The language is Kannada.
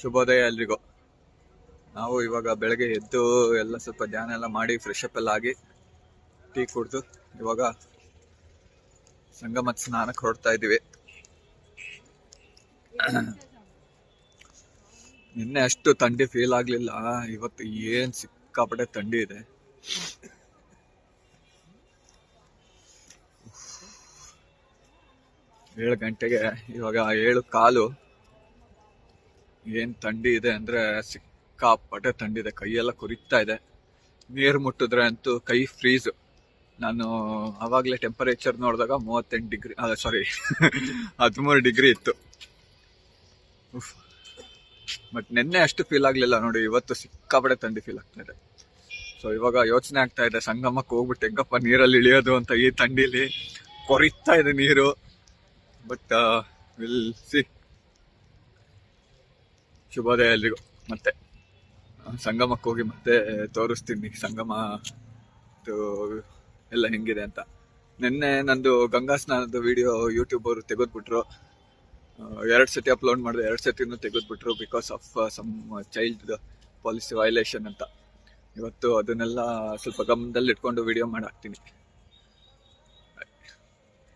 ಶುಭೋದಯ ಎಲ್ರಿಗೂ. ನಾವು ಇವಾಗ ಬೆಳಗ್ಗೆ ಎದ್ದು ಎಲ್ಲ ಸ್ವಲ್ಪ ಧ್ಯಾನ ಎಲ್ಲ ಮಾಡಿ ಫ್ರೆಶ್ ಅಪ್ ಎಲ್ಲ ಆಗಿ ಟೀ ಕುಡಿದು ಇವಾಗ ಸಂಗಮದ ಸ್ನಾನಕ್ಕೆ ಹೊರಡ್ತಾ ಇದ್ದೀವಿ. ನಿನ್ನೆ ಅಷ್ಟು ಥಂಡಿ ಫೀಲ್ ಆಗ್ಲಿಲ್ಲ, ಇವತ್ತು ಏನ್ ಸಿಕ್ಕಾಪಟ್ಟೆ ಥಂಡಿ ಇದೆ. ಏಳು ಗಂಟೆಗೆ ಇವಾಗ 7:15. ಏನ್ ಥಂಡಿ ಇದೆ ಅಂದ್ರೆ ಸಿಕ್ಕಾಪಟ್ಟೆ ಥಂಡಿ ಇದೆ, ಕೈಯೆಲ್ಲ ಕೊರಿತಾ ಇದೆ. ನೀರು ಮುಟ್ಟಿದ್ರೆ ಅಂತೂ ಕೈ ಫ್ರೀಸ್. ನಾನು ಆವಾಗಲೇ ಟೆಂಪರೇಚರ್ ನೋಡಿದಾಗ 38 ಡಿಗ್ರಿ, ಸಾರಿ 13 ಡಿಗ್ರಿ ಇತ್ತು. ಬಟ್ ನಿನ್ನೆ ಅಷ್ಟು ಫೀಲ್ ಆಗ್ಲಿಲ್ಲ ನೋಡಿ, ಇವತ್ತು ಸಿಕ್ಕಾಪಟ್ಟೆ ಥಂಡಿ ಫೀಲ್ ಆಗ್ತಾ ಇದೆ. ಸೊ ಇವಾಗ ಯೋಚನೆ ಆಗ್ತಾ ಇದೆ ಸಂಗಮಕ್ಕೆ ಹೋಗ್ಬಿಟ್ಟು ಹೆಂಗಪ್ಪ ನೀರಲ್ಲಿ ಇಳಿಯೋದು ಅಂತ. ಈ ಥಂಡಿಲಿ ಕೊರಿತಾ ಇದೆ ನೀರು. But will see. ಶುಭೋದಯ ಎಲ್ರಿಗೂ. ಮತ್ತೆ ಸಂಗಮಕ್ಕೆ ಹೋಗಿ ಮತ್ತೆ ತೋರಿಸ್ತೀನಿ ಸಂಗಮ ಎಲ್ಲ ಹೆಂಗಿದೆ ಅಂತ. ನಿನ್ನೆ ನಂದು ಗಂಗಾ ಸ್ನಾನದ ವಿಡಿಯೋ ಯೂಟ್ಯೂಬ್ ಅವರು ತೆಗೆದ್ಬಿಟ್ರು. 2 ಸತಿ ಅಪ್ಲೋಡ್ ಮಾಡಿದೆ, 2 ಸತಿನೂ ತೆಗೆದ್ಬಿಟ್ರು because of some child policy violation ಅಂತ. ಇವತ್ತು ಅದನ್ನೆಲ್ಲ ಸ್ವಲ್ಪ ಗಮನದಲ್ಲಿ ಇಟ್ಕೊಂಡು ವಿಡಿಯೋ ಮಾಡಿ ಹಾಕ್ತೀನಿ.